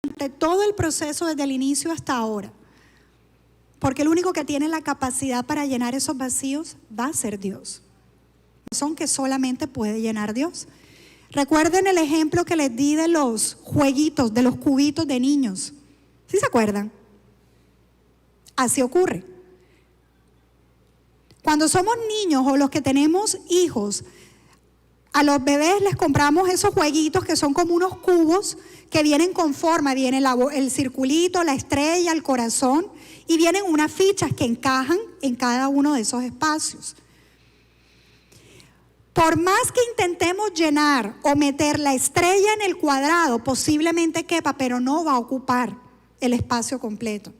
durante todo el proceso, desde el inicio hasta ahora. Porque el único que tiene la capacidad para llenar esos vacíos va a ser Dios. Son que solamente puede llenar Dios. Recuerden el ejemplo que les di de los jueguitos, de los cubitos de niños. ¿Sí se acuerdan? Así ocurre. Cuando somos niños o los que tenemos hijos, a los bebés les compramos esos jueguitos que son como unos cubos que vienen con forma, viene el circulito, la estrella, el corazón, y vienen unas fichas que encajan en cada uno de esos espacios. Por más que intentemos llenar o meter la estrella en el cuadrado, posiblemente quepa, pero no va a ocupar el espacio completo.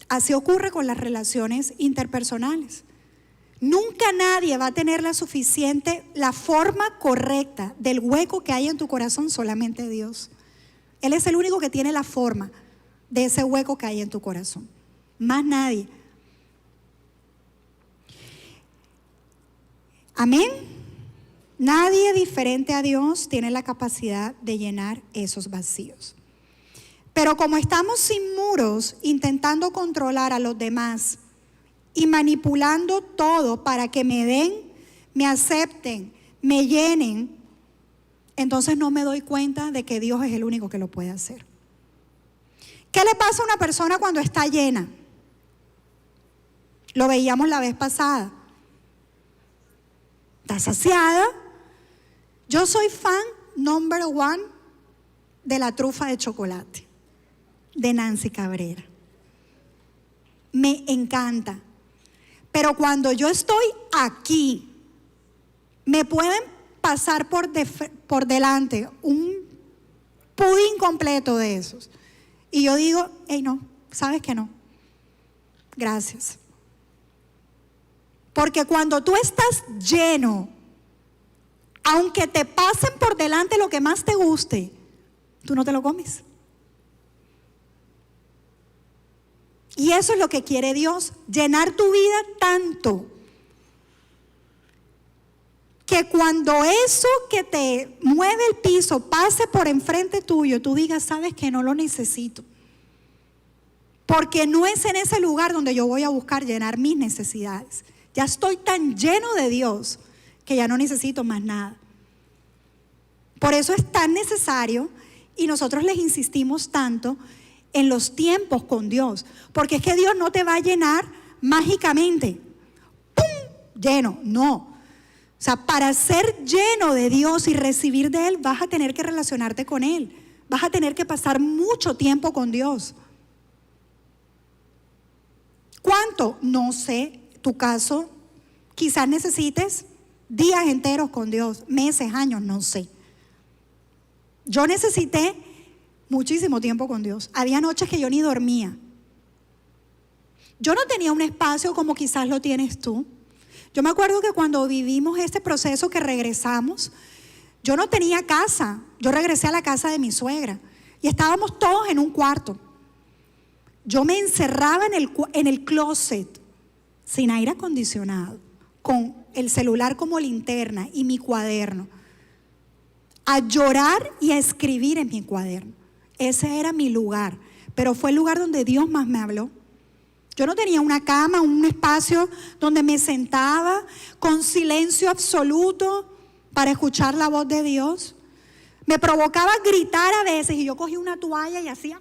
Así ocurre con las relaciones interpersonales. Nunca nadie va a tener la forma correcta del hueco que hay en tu corazón, solamente Dios. Él es el único que tiene la forma de ese hueco que hay en tu corazón. Más nadie. Amén. Nadie diferente a Dios tiene la capacidad de llenar esos vacíos. Pero como estamos sin muros, intentando controlar a los demás y manipulando todo para que me den, me acepten, me llenen, entonces no me doy cuenta de que Dios es el único que lo puede hacer. ¿Qué le pasa a una persona cuando está llena? Lo veíamos la vez pasada. Está saciada. Yo soy fan number one de la trufa de chocolate de Nancy Cabrera. Me encanta. Pero cuando yo estoy aquí, me pueden pasar por delante un pudín completo de esos. Y yo digo, hey, no, ¿sabes que no? Gracias. Porque cuando tú estás lleno, aunque te pasen por delante lo que más te guste, tú no te lo comes. Y eso es lo que quiere Dios, llenar tu vida tanto que cuando eso que te mueve el piso pase por enfrente tuyo, tú digas, sabes que no lo necesito. Porque no es en ese lugar donde yo voy a buscar llenar mis necesidades. Ya estoy tan lleno de Dios que ya no necesito más nada. Por eso es tan necesario, y nosotros les insistimos tanto en los tiempos con Dios, porque es que Dios no te va a llenar mágicamente, ¡pum!, lleno, no. O sea, para ser lleno de Dios y recibir de Él, vas a tener que relacionarte con Él, vas a tener que pasar mucho tiempo con Dios. ¿Cuánto? No sé, tu caso, quizás necesites días enteros con Dios, meses, años, no sé. Yo necesité muchísimo tiempo con Dios. Había noches que yo ni dormía. Yo no tenía un espacio como quizás lo tienes tú. Yo me acuerdo que cuando vivimos este proceso que regresamos, yo no tenía casa. Yo regresé a la casa de mi suegra y estábamos todos en un cuarto. Yo me encerraba en el closet sin aire acondicionado, con el celular como linterna y mi cuaderno, a llorar y a escribir en mi cuaderno. Ese era mi lugar, pero fue el lugar donde Dios más me habló. Yo no tenía una cama, un espacio donde me sentaba con silencio absoluto para escuchar la voz de Dios. Me provocaba gritar a veces y yo cogía una toalla y hacía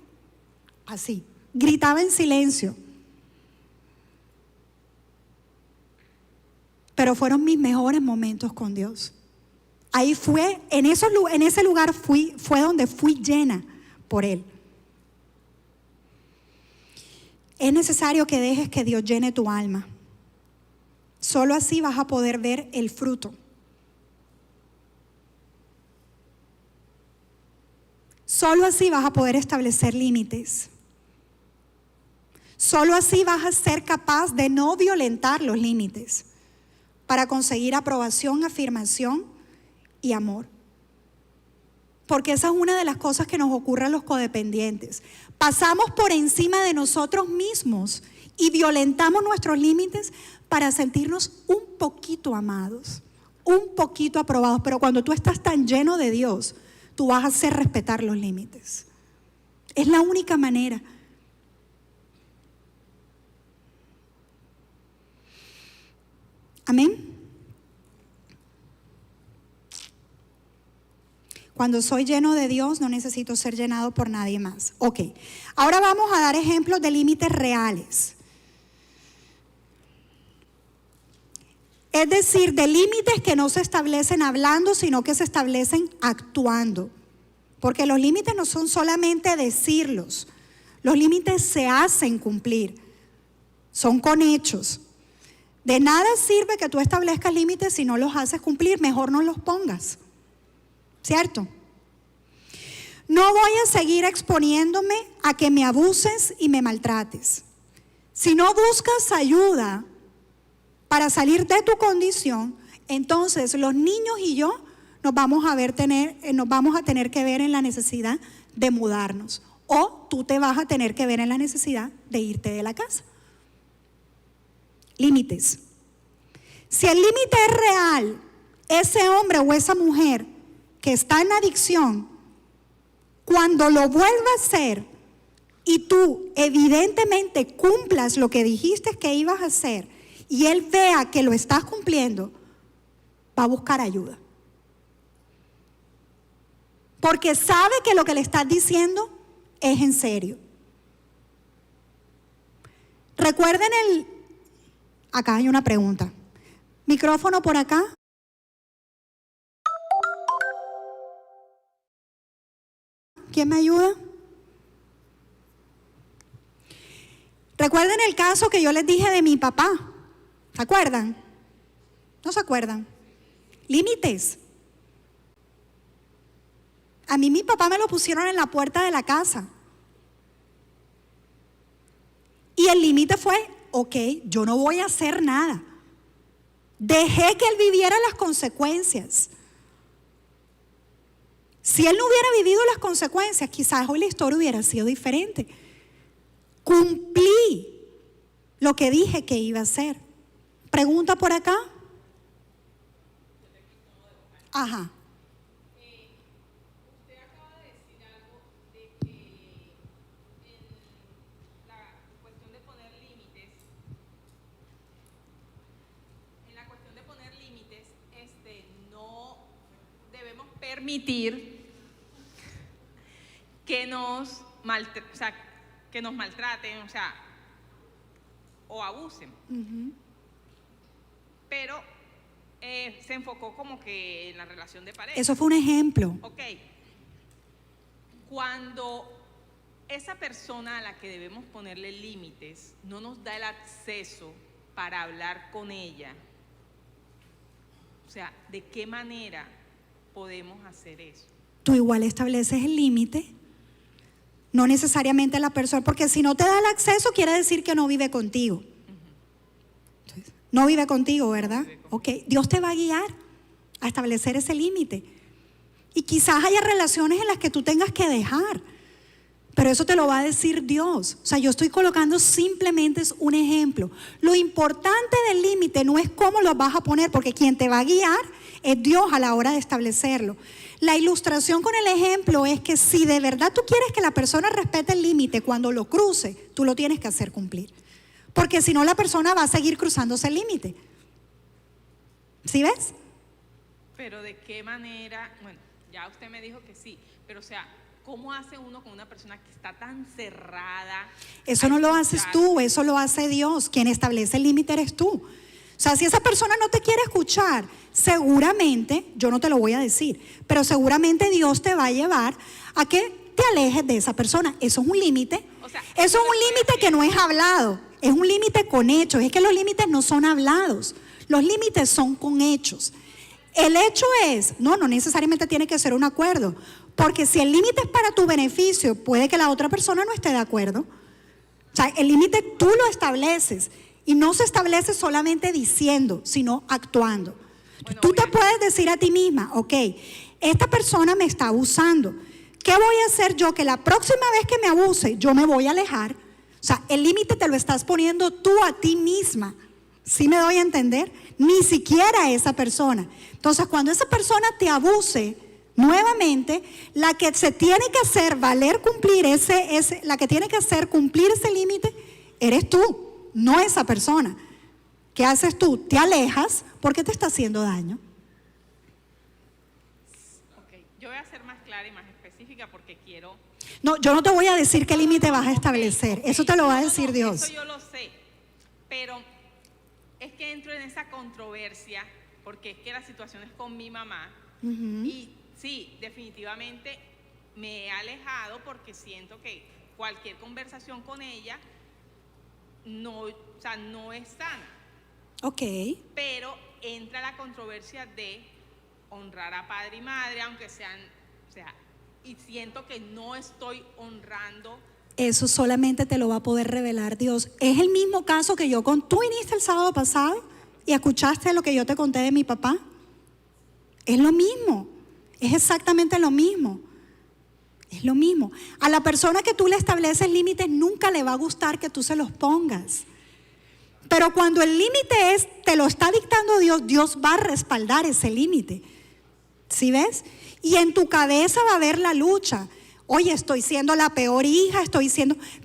así, gritaba en silencio. Pero fueron mis mejores momentos con Dios. Ahí fue, en ese lugar fue donde fui llena por Él. Es necesario que dejes que Dios llene tu alma. Solo así vas a poder ver el fruto. Solo así vas a poder establecer límites. Solo así vas a ser capaz de no violentar los límites para conseguir aprobación, afirmación y amor. Porque esa es una de las cosas que nos ocurre a los codependientes. Pasamos por encima de nosotros mismos y violentamos nuestros límites para sentirnos un poquito amados, un poquito aprobados. Pero cuando tú estás tan lleno de Dios, tú vas a hacer respetar los límites. Es la única manera. Amén. Cuando soy lleno de Dios, no necesito ser llenado por nadie más. Ok, ahora vamos a dar ejemplos de límites reales. Es decir, de límites que no se establecen hablando, sino que se establecen actuando. Porque los límites no son solamente decirlos. Los límites se hacen cumplir. Son con hechos. De nada sirve que tú establezcas límites si no los haces cumplir. Mejor no los pongas. ¿Cierto? No voy a seguir exponiéndome a que me abuses y me maltrates. Si no buscas ayuda para salir de tu condición, entonces los niños y yo nos vamos a tener que ver en la necesidad de mudarnos. O tú te vas a tener que ver en la necesidad de irte de la casa. Límites. Si el límite es real, ese hombre o esa mujer que está en adicción, cuando lo vuelva a hacer y tú evidentemente cumplas lo que dijiste que ibas a hacer y él vea que lo estás cumpliendo, va a buscar ayuda. Porque sabe que lo que le estás diciendo es en serio. Recuerden acá hay una pregunta. Micrófono por acá. ¿Quién me ayuda? Recuerden el caso que yo les dije de mi papá. ¿Se acuerdan? ¿No se acuerdan? Límites. A mí mi papá me lo pusieron en la puerta de la casa. Y el límite fue, ok, yo no voy a hacer nada. Dejé que él viviera las consecuencias. Si él no hubiera vivido las consecuencias, quizás hoy la historia hubiera sido diferente. Cumplí lo que dije que iba a hacer. ¿Pregunta por acá? Ajá. Usted acaba de decir algo de que en la cuestión de poner límites, no debemos permitir que nos maltraten, o abusen. Pero se enfocó como que en la relación de pareja. Eso fue un ejemplo. Ok. Cuando esa persona a la que debemos ponerle límites no nos da el acceso para hablar con ella, ¿de qué manera podemos hacer eso? Tú igual estableces el límite. No necesariamente la persona, porque si no te da el acceso quiere decir que no vive contigo. No vive contigo, ¿verdad? Ok, Dios te va a guiar a establecer ese límite. Y quizás haya relaciones en las que tú tengas que dejar, pero eso te lo va a decir Dios. Yo estoy colocando simplemente es un ejemplo. Lo importante del límite no es cómo lo vas a poner, porque quien te va a guiar es Dios a la hora de establecerlo. La ilustración con el ejemplo es que si de verdad tú quieres que la persona respete el límite, cuando lo cruce, tú lo tienes que hacer cumplir. Porque si no, la persona va a seguir cruzándose el límite. ¿Sí ves? Pero ¿de qué manera? Bueno, ya usted me dijo que sí, pero ¿cómo hace uno con una persona que está tan cerrada? Eso no lo haces tú, eso lo hace Dios. Quien establece el límite eres tú. Si esa persona no te quiere escuchar, seguramente, yo no te lo voy a decir, pero seguramente Dios te va a llevar a que te alejes de esa persona. Eso es un límite. Eso es un límite que no es hablado, es un límite con hechos. Es que los límites no son hablados, los límites son con hechos. El hecho es, no necesariamente tiene que ser un acuerdo, porque si el límite es para tu beneficio, puede que la otra persona no esté de acuerdo. El límite tú lo estableces. Y no se establece solamente diciendo, sino actuando. Bueno, tú te puedes decir a ti misma, ok, esta persona me está abusando. ¿Qué voy a hacer yo? Que la próxima vez que me abuse, yo me voy a alejar. El límite te lo estás poniendo tú a ti misma. ¿Sí me doy a entender? Ni siquiera a esa persona. Entonces, cuando esa persona te abuse, Nuevamente, la que se tiene que hacer valer cumplir la que tiene que hacer cumplir ese límite, eres tú, no esa persona. ¿Qué haces tú? Te alejas porque te está haciendo daño. Ok, yo voy a ser más clara y más específica porque quiero... No, yo no te voy a decir qué límite vas a establecer, eso te lo va a decir Dios. Eso yo lo sé, pero es que entro en esa controversia porque es que la situación es con mi mamá y sí, definitivamente me he alejado porque siento que cualquier conversación con ella no es sana. Ok. Pero entra la controversia de honrar a padre y madre, aunque sean, y siento que no estoy honrando. Eso solamente te lo va a poder revelar Dios. Es el mismo caso que tú viniste el sábado pasado y escuchaste lo que yo te conté de mi papá. Es lo mismo, es exactamente lo mismo. Es lo mismo. A la persona que tú le estableces límites nunca le va a gustar que tú se los pongas. Pero cuando el límite te lo está dictando Dios, Dios va a respaldar ese límite. ¿Sí ves? Y en tu cabeza va a haber la lucha. Oye, estoy siendo la peor hija,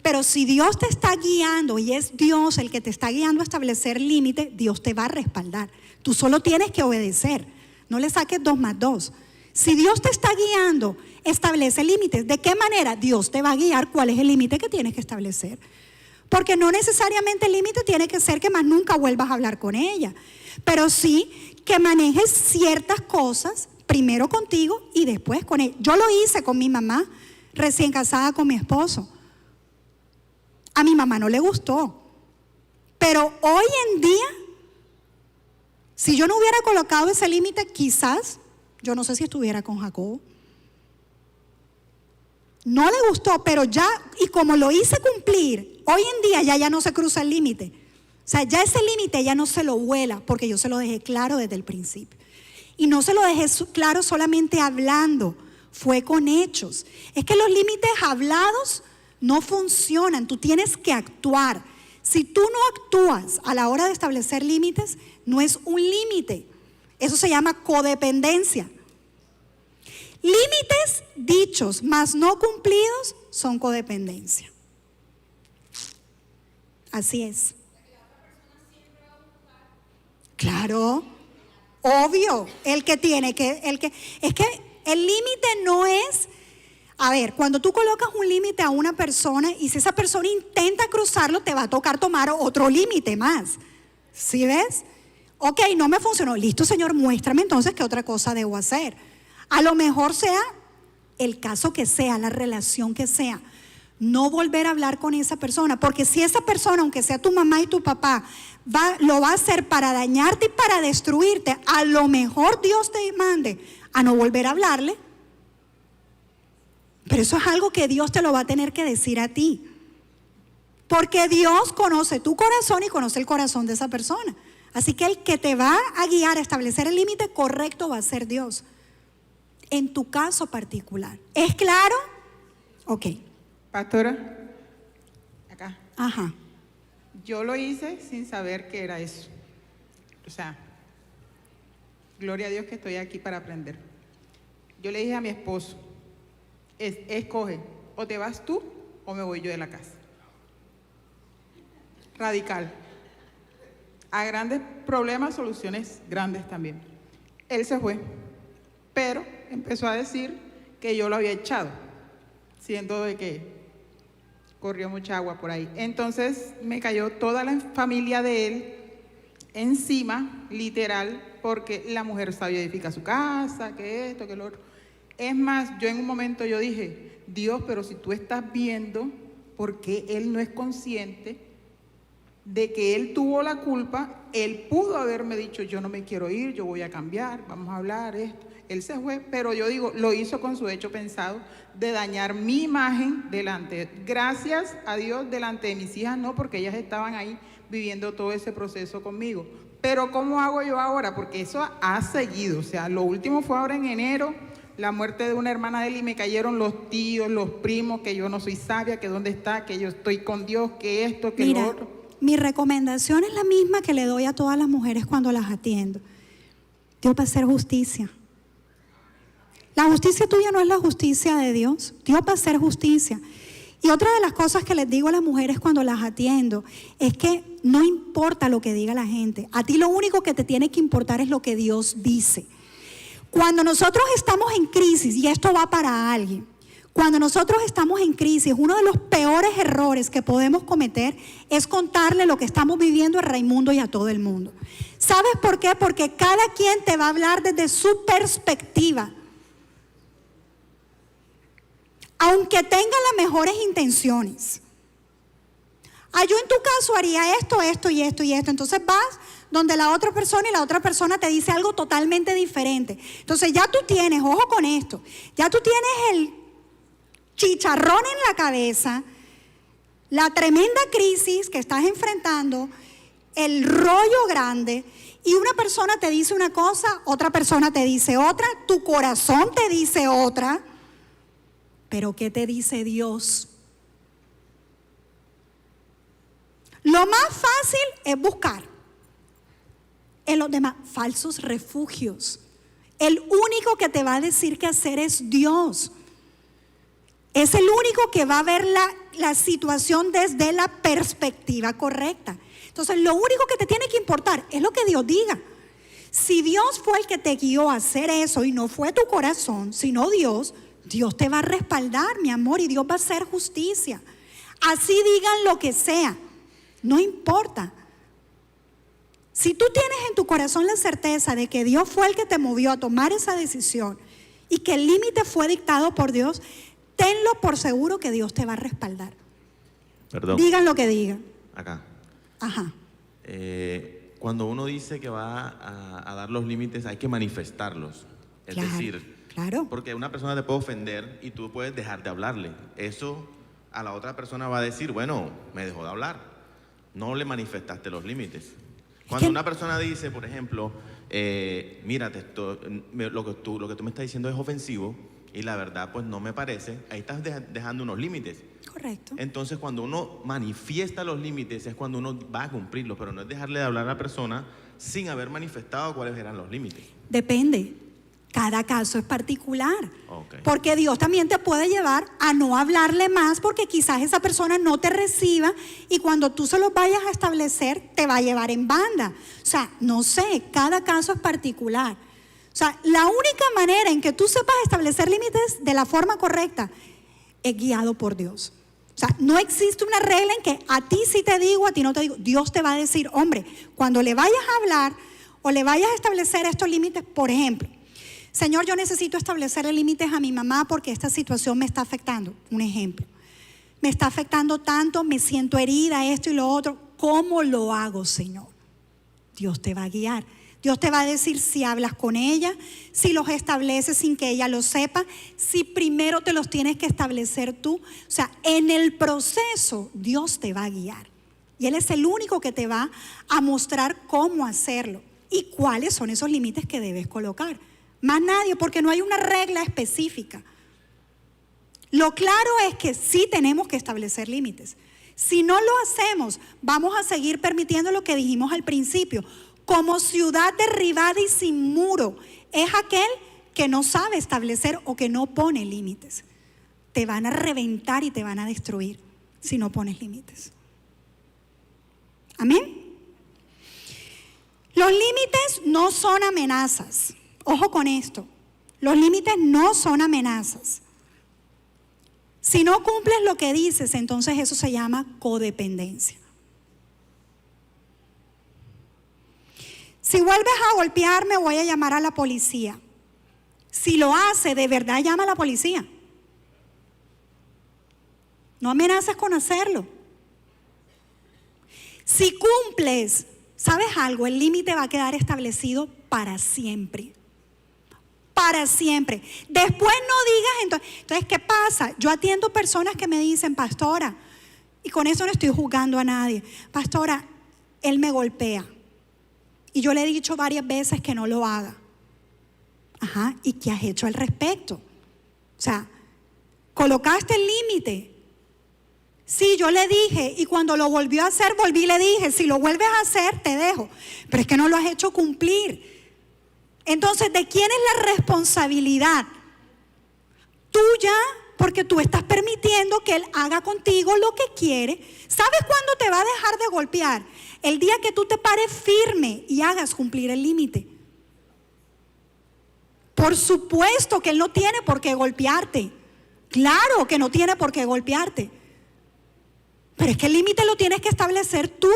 pero si Dios te está guiando y es Dios el que te está guiando a establecer límites, Dios te va a respaldar. Tú solo tienes que obedecer. No le saques 2 más 2. Si Dios te está guiando, establece límites. ¿De qué manera? Dios te va a guiar cuál es el límite que tienes que establecer. Porque no necesariamente el límite tiene que ser que más nunca vuelvas a hablar con ella, pero sí que manejes ciertas cosas primero contigo y después con ella. Yo lo hice con mi mamá, recién casada con mi esposo. A mi mamá no le gustó, pero hoy en día, si yo no hubiera colocado ese límite, quizás, yo no sé si estuviera con Jacobo. No le gustó, pero ya, y como lo hice cumplir, hoy en día ya no se cruza el límite. O sea, ya ese límite ya no se lo vuela, porque yo se lo dejé claro desde el principio. Y no se lo dejé claro solamente hablando, fue con hechos. Es que los límites hablados no funcionan, tú tienes que actuar. Si tú no actúas a la hora de establecer límites, no es un límite. Eso se llama codependencia. Límites dichos, mas no cumplidos, son codependencia. Así es. Claro, obvio, es que el límite no es, a ver, cuando tú colocas un límite a una persona y si esa persona intenta cruzarlo, te va a tocar tomar otro límite más. ¿Sí ves? Ok, no me funcionó. Listo, Señor, muéstrame entonces qué otra cosa debo hacer. A lo mejor sea el caso que sea, la relación que sea, no volver a hablar con esa persona, porque si esa persona, aunque sea tu mamá y tu papá, lo va a hacer para dañarte y para destruirte, a lo mejor Dios te mande a no volver a hablarle, pero eso es algo que Dios te lo va a tener que decir a ti, porque Dios conoce tu corazón y conoce el corazón de esa persona, así que el que te va a guiar a establecer el límite correcto va a ser Dios. En tu caso particular. ¿Es claro? Ok. Pastora, acá. Ajá. Yo lo hice sin saber qué era eso. O sea, gloria a Dios que estoy aquí para aprender. Yo le dije a mi esposo, escoge, o te vas tú o me voy yo de la casa. Radical. A grandes problemas, soluciones grandes también. Él se fue, pero empezó a decir que yo lo había echado, siendo de que corrió mucha agua por ahí. Entonces me cayó toda la familia de él encima, literal, porque la mujer sabía edificar su casa, que esto, que lo otro. Es más, yo en un momento yo dije, Dios, pero si tú estás viendo, ¿por qué él no es consciente de que él tuvo la culpa? Él pudo haberme dicho, yo no me quiero ir, yo voy a cambiar, vamos a hablar esto. Él se fue, pero yo digo, lo hizo con su hecho pensado de dañar mi imagen delante, gracias a Dios, delante de mis hijas, no, porque ellas estaban ahí viviendo todo ese proceso conmigo. Pero ¿cómo hago yo ahora? Porque eso ha seguido, o sea, lo último fue ahora en enero, la muerte de una hermana de él y me cayeron los tíos, los primos, que yo no soy sabia, que dónde está, que yo estoy con Dios, que esto, que lo otro. Mi recomendación es la misma que le doy a todas las mujeres cuando las atiendo. Dios va a hacer justicia. La justicia tuya no es la justicia de Dios. Dios va a hacer justicia. Y otra de las cosas que les digo a las mujeres cuando las atiendo es que no importa lo que diga la gente. A ti lo único que te tiene que importar es lo que Dios dice. Cuando nosotros estamos en crisis, y esto va para alguien, cuando nosotros estamos en crisis, uno de los peores errores que podemos cometer es contarle lo que estamos viviendo a Raimundo y a todo el mundo. ¿Sabes por qué? Porque cada quien te va a hablar desde su perspectiva. Aunque tenga las mejores intenciones. Yo en tu caso haría esto, esto y esto y esto. Entonces vas donde la otra persona y la otra persona te dice algo totalmente diferente. Entonces ya tú tienes, ojo con esto, ya tú tienes el chicharrón en la cabeza, la tremenda crisis que estás enfrentando, el rollo grande, y una persona te dice una cosa, otra persona te dice otra, tu corazón te dice otra. Pero ¿qué te dice Dios? Lo más fácil es buscar en los demás falsos refugios. El único que te va a decir qué hacer es Dios. Es el único que va a ver la situación desde la perspectiva correcta. Entonces, lo único que te tiene que importar es lo que Dios diga. Si Dios fue el que te guió a hacer eso y no fue tu corazón, sino Dios te va a respaldar, mi amor, y Dios va a hacer justicia. Así digan lo que sea, no importa. Si tú tienes en tu corazón la certeza de que Dios fue el que te movió a tomar esa decisión y que el límite fue dictado por Dios, tenlo por seguro que Dios te va a respaldar. Perdón. Digan lo que digan. Acá. Ajá. Cuando uno dice que va a dar los límites, hay que manifestarlos. Es Claro, decir, claro. porque una persona te puede ofender y tú puedes dejar de hablarle. Eso a la otra persona va a decir, bueno, me dejó de hablar. No le manifestaste los límites. Cuando una persona dice, por ejemplo, mira, lo que tú me estás diciendo es ofensivo y la verdad pues no me parece, ahí estás dejando unos límites. Correcto. Entonces cuando uno manifiesta los límites es cuando uno va a cumplirlos, pero no es dejarle de hablar a la persona sin haber manifestado cuáles eran los límites. Depende. Cada caso es particular. Okay. Porque Dios también te puede llevar a no hablarle más porque quizás esa persona no te reciba y cuando tú se los vayas a establecer te va a llevar en banda. O sea, no sé, cada caso es particular. O sea, la única manera en que tú sepas establecer límites de la forma correcta es guiado por Dios. O sea, no existe una regla en que a ti sí te digo, a ti no te digo. Dios te va a decir, hombre, cuando le vayas a hablar o le vayas a establecer estos límites, por ejemplo, Señor, yo necesito establecerle límites a mi mamá porque esta situación me está afectando. Un ejemplo. Me está afectando tanto, me siento herida, esto y lo otro. ¿Cómo lo hago, Señor? Dios te va a guiar. Dios te va a decir si hablas con ella, si los estableces sin que ella lo sepa, si primero te los tienes que establecer tú. O sea, en el proceso Dios te va a guiar. Y Él es el único que te va a mostrar cómo hacerlo y cuáles son esos límites que debes colocar. Más nadie, porque no hay una regla específica. Lo claro es que sí tenemos que establecer límites. Si no lo hacemos, vamos a seguir permitiendo lo que dijimos al principio. Como ciudad derribada y sin muro, es aquel que no sabe establecer o que no pone límites. Te van a reventar y te van a destruir si no pones límites. Amén. Los límites no son amenazas. Ojo con esto, los límites no son amenazas. Si no cumples lo que dices, entonces eso se llama codependencia. Si vuelves a golpearme, voy a llamar a la policía. Si lo hace, de verdad llama a la policía. No amenaces con hacerlo. Si cumples, ¿sabes algo? El límite va a quedar establecido para siempre. Para siempre. Después no digas, entonces, ¿qué pasa? Yo atiendo personas que me dicen, pastora, y con eso no estoy juzgando a nadie, pastora, él me golpea. Y yo le he dicho varias veces que no lo haga. Ajá, ¿y qué has hecho al respecto? O sea, colocaste el límite. Sí, yo le dije, y cuando lo volvió a hacer, volví y le dije, si lo vuelves a hacer, te dejo. Pero es que no lo has hecho cumplir. Entonces, ¿de quién es la responsabilidad tuya porque tú estás permitiendo que él haga contigo lo que quiere. ¿Sabes cuándo te va a dejar de golpear? El día que tú te pares firme y hagas cumplir el límite. Por supuesto que él no tiene por qué golpearte. Claro que no tiene por qué golpearte. Pero es que el límite lo tienes que establecer tú.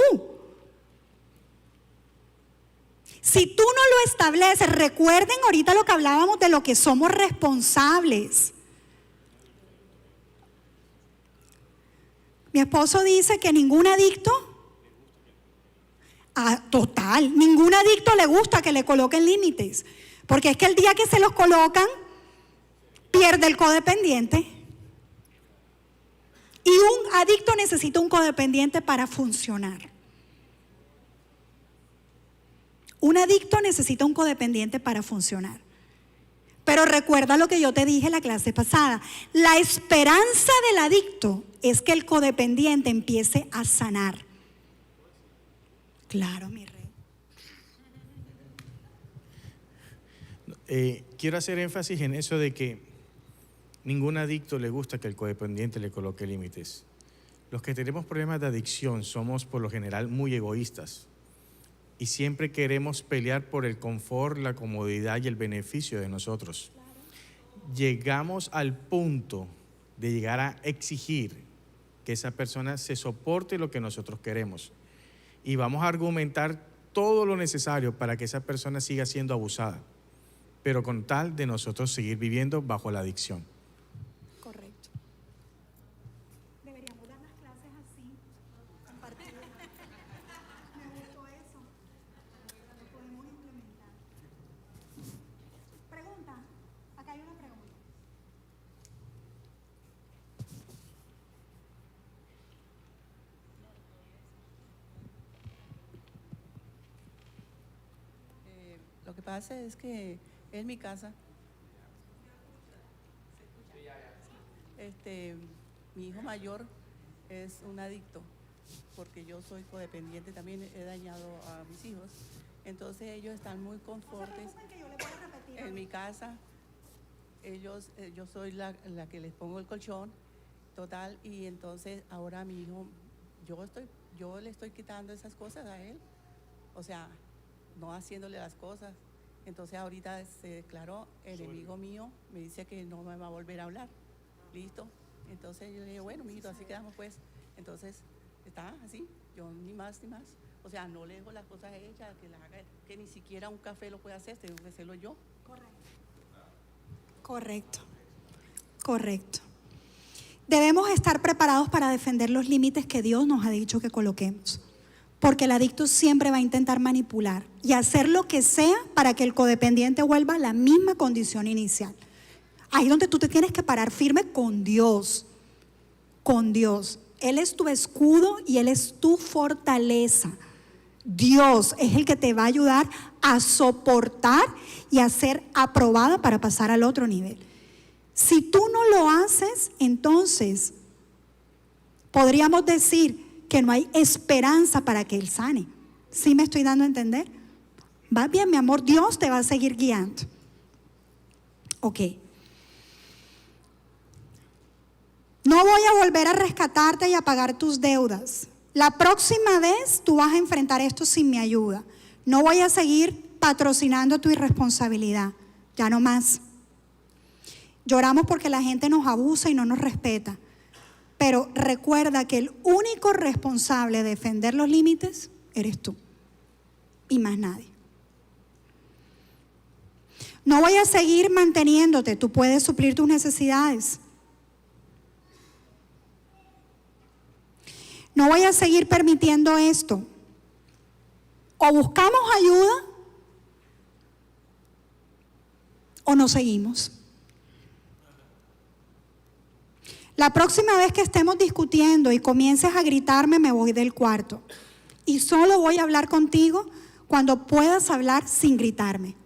Si tú no lo estableces, recuerden ahorita lo que hablábamos de lo que somos responsables. Mi esposo dice que ningún adicto, ningún adicto le gusta que le coloquen límites. Porque es que el día que se los colocan, pierde el codependiente. Y un adicto necesita un codependiente para funcionar. Un adicto necesita un codependiente para funcionar. Pero recuerda lo que yo te dije en la clase pasada. La esperanza del adicto es que el codependiente empiece a sanar. Claro, mi rey. Quiero hacer énfasis en eso de que ningún adicto le gusta que el codependiente le coloque límites. Los que tenemos problemas de adicción somos por lo general muy egoístas y siempre queremos pelear por el confort, la comodidad y el beneficio de nosotros. Llegamos al punto de llegar a exigir que esa persona se soporte lo que nosotros queremos y vamos a argumentar todo lo necesario para que esa persona siga siendo abusada, pero con tal de nosotros seguir viviendo bajo la adicción. Correcto. Deberíamos dar las clases así, compartidas. Me gustó eso. Lo podemos implementar. Pregunta. Acá hay una pregunta. Lo que pasa es que en mi casa, mi hijo mayor es un adicto, porque yo soy codependiente, también he dañado a mis hijos. Entonces ellos están muy confortes en mi casa. Yo soy la que les pongo el colchón, total, y entonces ahora mi hijo, yo le estoy quitando esas cosas a él, o sea, no haciéndole las cosas. Entonces ahorita se declaró enemigo mío, me dice que no me va a volver a hablar. Listo. Entonces yo le dije, bueno, mijito, así quedamos pues. Entonces está así, yo ni más ni más. O sea, no le dejo las cosas hechas, que las haga, que ni siquiera un café lo puede hacer, tengo que hacerlo yo. Correcto. Correcto. Debemos estar preparados para defender los límites que Dios nos ha dicho que coloquemos. Porque el adicto siempre va a intentar manipular y hacer lo que sea para que el codependiente vuelva a la misma condición inicial. Ahí donde tú te tienes que parar firme con Dios. Con Dios. Él es tu escudo y Él es tu fortaleza. Dios es el que te va a ayudar a soportar y a ser aprobada para pasar al otro nivel. Si tú no lo haces, entonces podríamos decir que no hay esperanza para que él sane. ¿Sí me estoy dando a entender? Va bien, mi amor, Dios te va a seguir guiando. Ok. No voy a volver a rescatarte y a pagar tus deudas. La próxima vez tú vas a enfrentar esto sin mi ayuda. No voy a seguir patrocinando tu irresponsabilidad. Ya no más. Lloramos porque la gente nos abusa y no nos respeta. Pero recuerda que el único responsable de defender los límites eres tú y más nadie. No voy a seguir manteniéndote, tú puedes suplir tus necesidades. No voy a seguir permitiendo esto. O buscamos ayuda o nos seguimos. La próxima vez que estemos discutiendo y comiences a gritarme, me voy del cuarto. Y solo voy a hablar contigo cuando puedas hablar sin gritarme.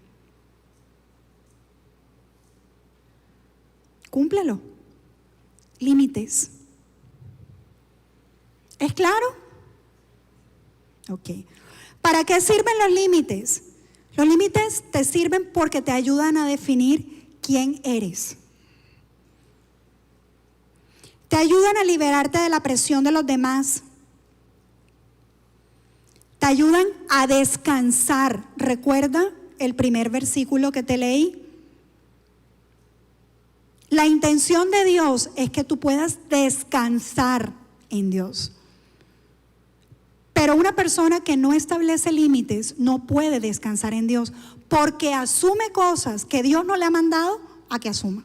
Cúmplelo. Límites. ¿Es claro? Ok. ¿Para qué sirven los límites? Los límites te sirven porque te ayudan a definir quién eres. Te ayudan a liberarte de la presión de los demás. Te ayudan a descansar. ¿Recuerda el primer versículo que te leí? La intención de Dios es que tú puedas descansar en Dios. Pero una persona que no establece límites no puede descansar en Dios porque asume cosas que Dios no le ha mandado a que asuma.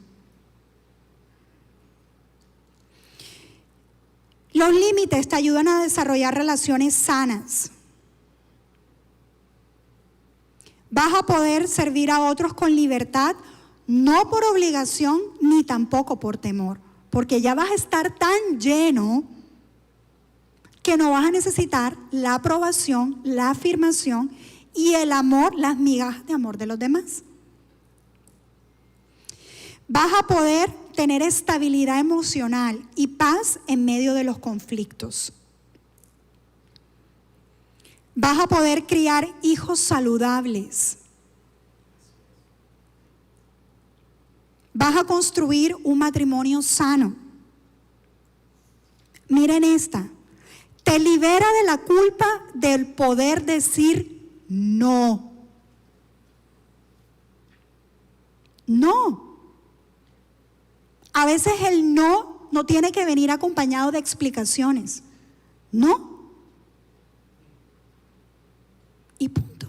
Los límites te ayudan a desarrollar relaciones sanas. Vas a poder servir a otros con libertad, no por obligación ni tampoco por temor, porque ya vas a estar tan lleno que no vas a necesitar la aprobación, la afirmación y el amor, las migajas de amor de los demás. Vas a poder tener estabilidad emocional y paz en medio de los conflictos. Vas a poder criar hijos saludables. Vas a construir un matrimonio sano. Miren esta. Te libera de la culpa del poder decir no. No. A veces el no tiene que venir acompañado de explicaciones. No. Y punto.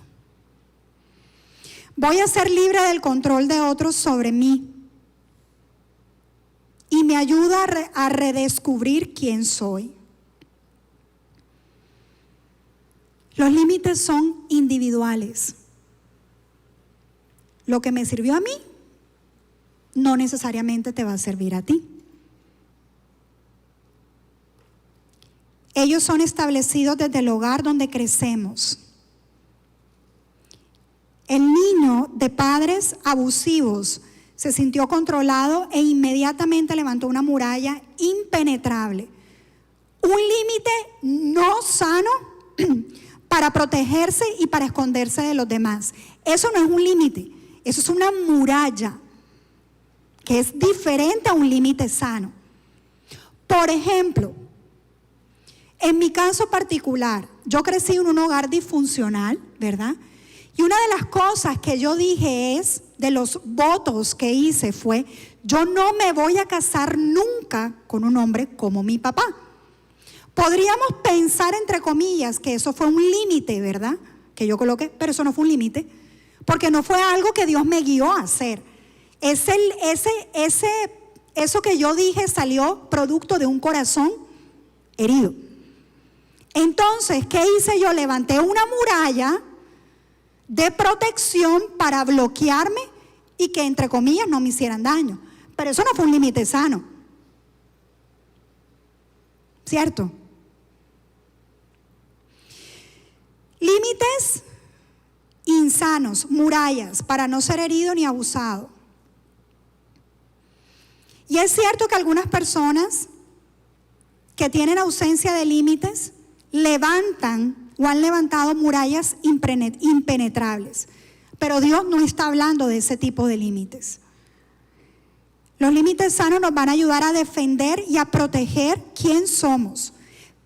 Voy a ser libre del control de otros sobre mí. Y me ayuda a redescubrir quién soy. Los límites son individuales. Lo que me sirvió a mí no necesariamente te va a servir a ti. Ellos son establecidos desde el hogar donde crecemos. El niño de padres abusivos se sintió controlado e inmediatamente levantó una muralla impenetrable. Un límite no sano para protegerse y para esconderse de los demás. Eso no es un límite, eso es una muralla que es diferente a un límite sano. Por ejemplo, en mi caso particular, yo crecí en un hogar disfuncional, ¿verdad? Y una de las cosas que yo dije de los votos que hice fue, yo no me voy a casar nunca con un hombre como mi papá. Podríamos pensar, entre comillas, que eso fue un límite, ¿verdad? Que yo coloqué, pero eso no fue un límite, porque no fue algo que Dios me guió a hacer. Eso que yo dije salió producto de un corazón herido. Entonces, ¿qué hice yo? Levanté una muralla de protección para bloquearme y que, entre comillas, no me hicieran daño. Pero eso no fue un límite sano. ¿Cierto? Límites insanos, murallas, para no ser herido ni abusado. Y es cierto que algunas personas que tienen ausencia de límites levantan o han levantado murallas impenetrables. Pero Dios no está hablando de ese tipo de límites. Los límites sanos nos van a ayudar a defender y a proteger quién somos,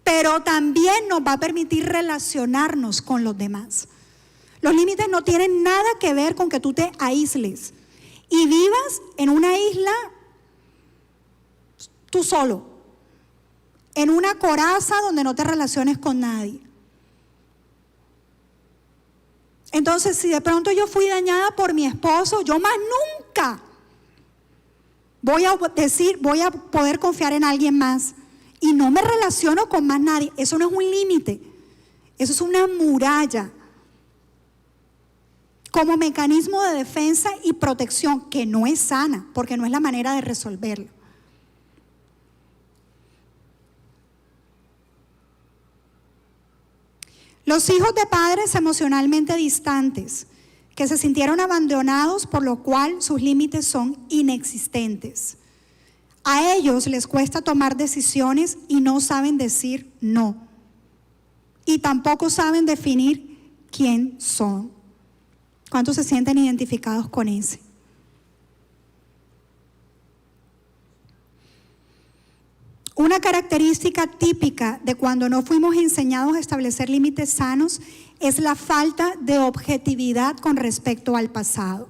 pero también nos va a permitir relacionarnos con los demás. Los límites no tienen nada que ver con que tú te aísles y vivas en una isla tú solo, en una coraza donde no te relaciones con nadie. Entonces, si de pronto yo fui dañada por mi esposo, yo más nunca voy a poder confiar en alguien más y no me relaciono con más nadie. Eso no es un límite, eso es una muralla como mecanismo de defensa y protección que no es sana, porque no es la manera de resolverlo. Los hijos de padres emocionalmente distantes, que se sintieron abandonados, por lo cual sus límites son inexistentes. A ellos les cuesta tomar decisiones y no saben decir no. Y tampoco saben definir quién son. ¿Cuántos se sienten identificados con ese? Una característica típica de cuando no fuimos enseñados a establecer límites sanos es la falta de objetividad con respecto al pasado.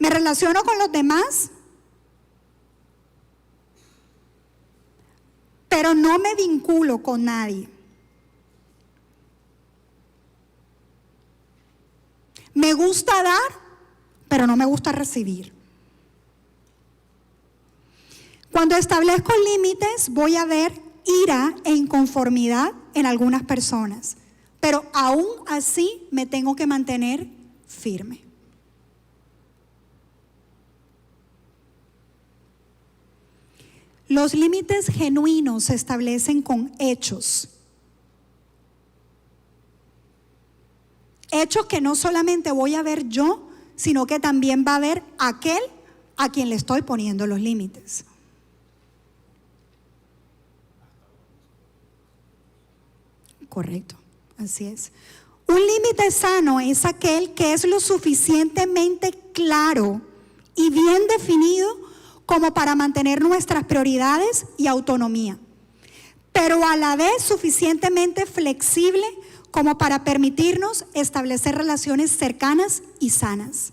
¿Me relaciono con los demás? Pero no me vinculo con nadie. Me gusta dar, pero no me gusta recibir. Cuando establezco límites, voy a ver ira e inconformidad en algunas personas, pero aún así me tengo que mantener firme. Los límites genuinos se establecen con hechos. Hechos que no solamente voy a ver yo, sino que también va a ver aquel a quien le estoy poniendo los límites. Correcto, así es. Un límite sano es aquel que es lo suficientemente claro y bien definido como para mantener nuestras prioridades y autonomía, pero a la vez suficientemente flexible como para permitirnos establecer relaciones cercanas y sanas.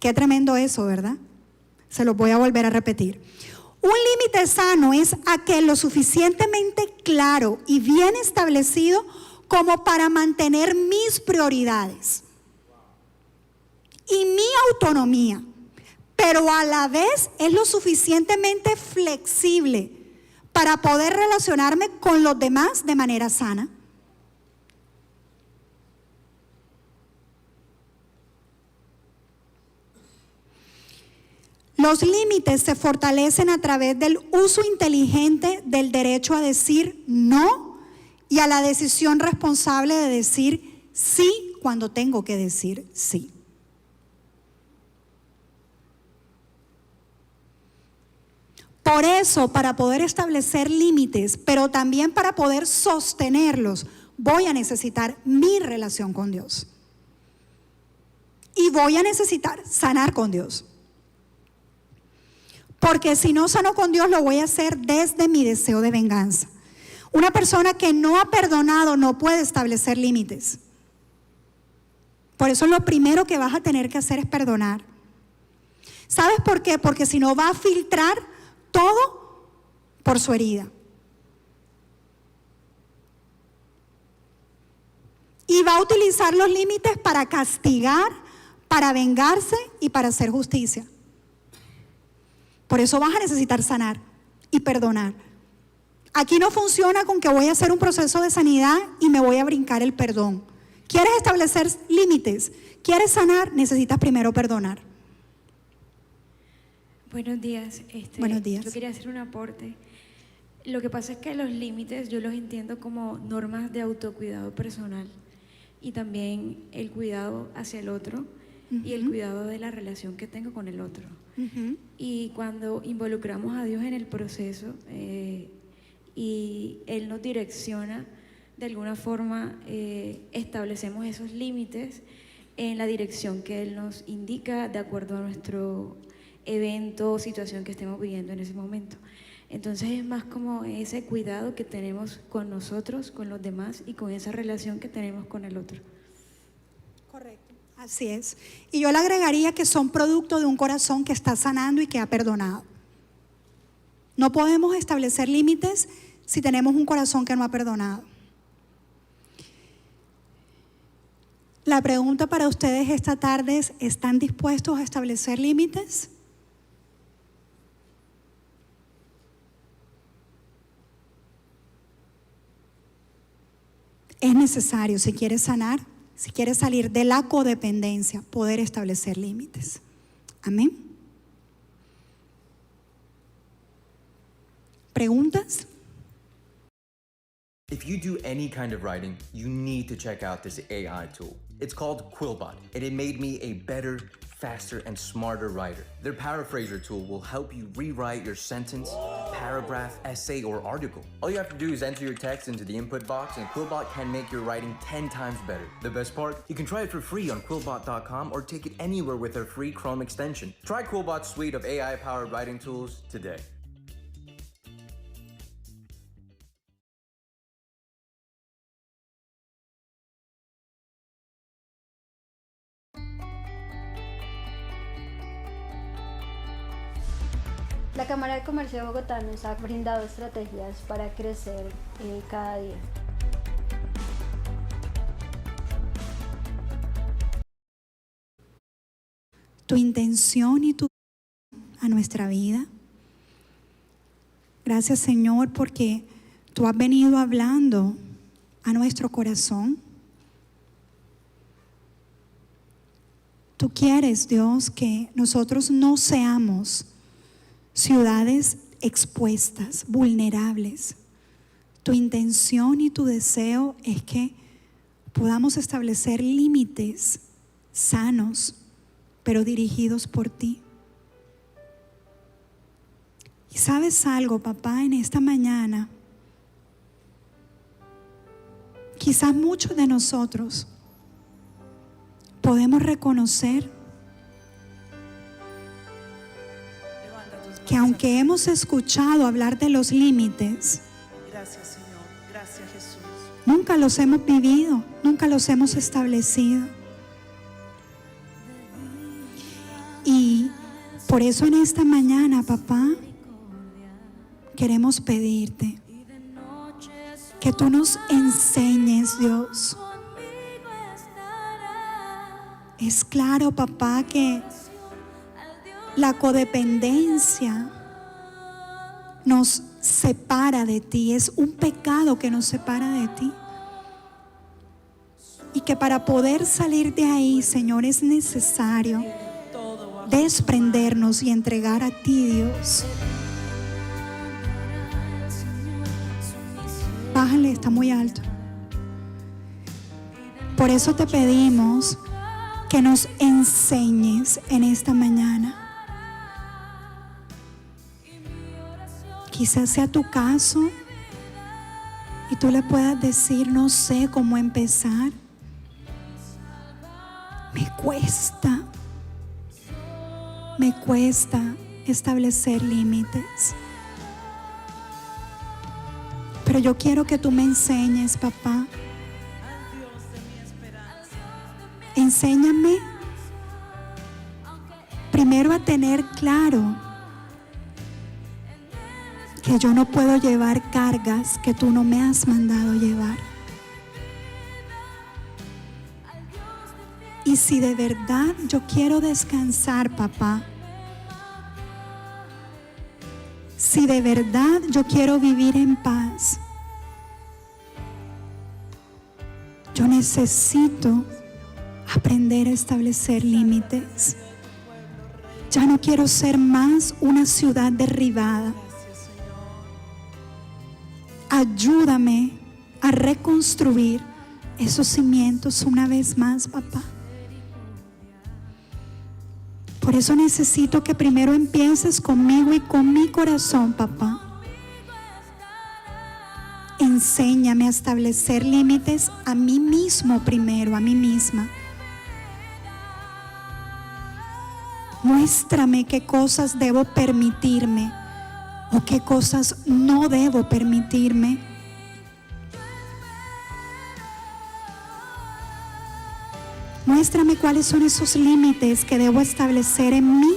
Qué tremendo eso, ¿verdad? Se lo voy a volver a repetir. Un límite sano es aquel lo suficientemente claro y bien establecido como para mantener mis prioridades y mi autonomía, pero a la vez es lo suficientemente flexible para poder relacionarme con los demás de manera sana. Los límites se fortalecen a través del uso inteligente del derecho a decir no y a la decisión responsable de decir sí cuando tengo que decir sí. Por eso, para poder establecer límites, pero también para poder sostenerlos, voy a necesitar mi relación con Dios. Y voy a necesitar sanar con Dios. Porque si no sano con Dios, lo voy a hacer desde mi deseo de venganza. Una persona que no ha perdonado no puede establecer límites. Por eso lo primero que vas a tener que hacer es perdonar. ¿Sabes por qué? Porque si no va a filtrar todo por su herida. Y va a utilizar los límites para castigar, para vengarse y para hacer justicia. Por eso vas a necesitar sanar y perdonar. Aquí no funciona con que voy a hacer un proceso de sanidad y me voy a brincar el perdón. ¿Quieres establecer límites? ¿Quieres sanar? Necesitas primero perdonar. Buenos días. Buenos días. Yo quería hacer un aporte. Lo que pasa es que los límites yo los entiendo como normas de autocuidado personal y también el cuidado hacia el otro y el cuidado de la relación que tengo con el otro. Y cuando involucramos a Dios en el proceso y Él nos direcciona, de alguna forma establecemos esos límites en la dirección que Él nos indica de acuerdo a nuestro evento o situación que estemos viviendo en ese momento. Entonces es más como ese cuidado que tenemos con nosotros, con los demás y con esa relación que tenemos con el otro. Correcto. Así es. Y yo le agregaría que son producto de un corazón que está sanando y que ha perdonado. No podemos establecer límites si tenemos un corazón que no ha perdonado. La pregunta para ustedes esta tarde es: ¿están dispuestos a establecer límites? Es necesario, si quieres sanar, si quieres salir de la codependencia, poder establecer límites. Amén. ¿Preguntas? If you do any kind of writing, you need to check out this AI tool. It's called Quillbot, and it made me a better, faster, and smarter writer. Their paraphraser tool will help you rewrite your sentence, paragraph, essay, or article. All you have to do is enter your text into the input box, and Quillbot can make your writing 10 times better. The best part? You can try it for free on Quillbot.com or take it anywhere with their free Chrome extension. Try Quillbot's suite of AI-powered writing tools today. La Cámara de Comercio de Bogotá nos ha brindado estrategias para crecer cada día. Tu intención y tu a nuestra vida. Gracias, Señor, porque tú has venido hablando a nuestro corazón. Tú quieres, Dios, que nosotros no seamos ciudades expuestas, vulnerables. Tu intención y tu deseo es que podamos establecer límites sanos, pero dirigidos por ti. Y sabes algo, papá, en esta mañana, quizás muchos de nosotros podemos reconocer que aunque hemos escuchado hablar de los límites, Gracias, Señor. Gracias, Jesús. nunca los hemos vivido, nunca los hemos establecido. Y por eso en esta mañana, papá, queremos pedirte que tú nos enseñes, Dios. Es claro, papá, que la codependencia nos separa de ti, es un pecado que nos separa de ti. Y que para poder salir de ahí, Señor, es necesario desprendernos y entregar a ti, Dios. Bájale, está muy alto. Por eso te pedimos que nos enseñes en esta mañana. Quizás sea tu caso y tú le puedas decir: no sé cómo empezar. Me cuesta establecer límites. Pero yo quiero que tú me enseñes, papá. Enséñame primero a tener claro que yo no puedo llevar cargas que tú no me has mandado llevar. Y si de verdad yo quiero descansar, papá, si de verdad yo quiero vivir en paz, yo necesito aprender a establecer límites. Ya no quiero ser más una ciudad derribada. Ayúdame a reconstruir esos cimientos una vez más, papá. Por eso necesito que primero empieces conmigo y con mi corazón, papá. Enséñame a establecer límites a mí mismo primero, a mí misma. Muéstrame qué cosas debo permitirme o qué cosas no debo permitirme. Muéstrame cuáles son esos límites que debo establecer en mí